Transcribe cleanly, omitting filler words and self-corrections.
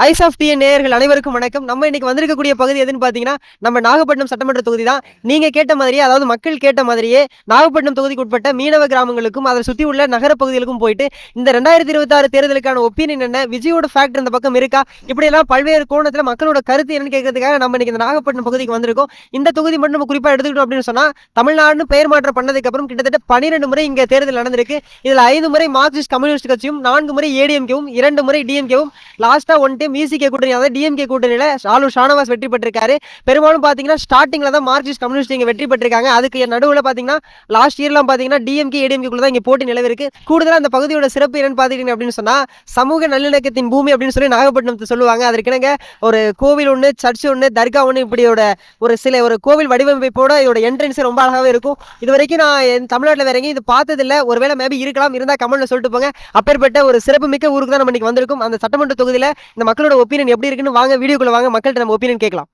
Eyes of TN நேயர்கள் அனைவருக்கும் வணக்கம். நம்ம இன்னைக்கு வந்திருக்கக்கூடிய பகுதி எதுன்னு பார்த்தீங்கன்னா, நம்ம நாகப்பட்டினம் சட்டமன்ற தொகுதி தான். நீங்க கேட்ட மாதிரியே, அதாவது மக்கள் கேட்ட மாதிரியே நாகப்பட்டினம் தொகுதிக்கு உட்பட்ட மீனவ கிராமங்களுக்கும், அதை சுத்தி உள்ள நகர பகுதிகளுக்கும் போயிட்டு, இந்த 2026 தேர்தலுக்கான ஒப்பீனியன் என்ன? விஜயோட ஃபேக்ட் இந்த பக்கம் இருக்கா? இப்படியெல்லாம் பல்வேறு கோணத்துல மக்களோட கருத்து என்னன்னு கேட்கறதுக்காக நம்ம இன்னைக்கு இந்த நாகப்பட்டினம் பகுதிக்கு வந்திருக்கோம். இந்த தொகுதி மட்டும் நம்ம குறிப்பா எடுத்துக்கிட்டோம் அப்படின்னு சொன்னா, தமிழ்நாடுன்னு பெயர் மாற்றம் பண்ணதுக்கு அப்புறம் கிட்டத்தட்ட 12 முறை இங்க தேர்தல் நடந்திருக்கு. இதுல 5 முறை மார்க்சிஸ்ட் கம்யூனிஸ்ட் கட்சியும், 4 முறை ஏடிஎம்கேவும், 2 முறை டிஎம்கேவும், லாஸ்டா ஒன் டைம் விசிகே கூட்டணி, அதாவது டிஎம்கே கூட்டணியில ஆளு ஷானவாஸ் வெற்றி பெற்றிருக்காரு. பெரும்பாலும் பாத்தீங்கன்னா ஸ்டார்டிங்ல தான் மார்க்சிஸ்ட் கம்யூனிஸ்ட் இங்க வெற்றி பெற்றிருக்காங்க. அதுக்கு நடுவுல பாத்தீங்கன்னா லாஸ்ட் இயர்லாம் பாத்தீங்கன்னா டிஎம்கே ஏடிஎம்கே தான் இங்க போட்டி நிலவிருக்கு. கூடுதலா அந்த பகுதியோட சிறப்பு என்னன்னு பாத்தீங்க அப்படின்னு சொன்னா, சமூக நல்லிணக்கத்தின் பூமி அப்படின்னு சொல்லி நாகப்பட்டினத்தை சொல்லுவாங்க. அதற்கிணங்க ஒரு கோவில் ஒண்ணு, சர்ச் ஒண்ணு, தர்கா ஒண்ணு, இப்படியோட ஒரு கோவில் வடிவமைப்போட இதோட என்ட்ரன்ஸ் ரொம்ப அழகாவே இருக்கும். இது வரைக்கும் நான் தமிழ்நாட்டில் வேற எங்கேயும் இது பார்த்ததில்ல. ஒருவேளை மேபி இருக்கலாம், இருந்தா கமெண்ட்ல சொல்லிட்டு போங்க. அப்பேற்பட்ட ஒரு சிறப்பு மிக்க ஊருக்கு தான் நம்ம இன்னைக்கு வந்திருக்கோம். அந்த சட்டமன்ற தொகுதியில இந்த மக்களோட ஒப்பீனியன் எப்படி இருக்குன்னு வாங்க வீடியோக்குள்ள வாங்க மக்கள்கிட்ட நம்ம ஒப்பீனியன் கேட்கலாம்.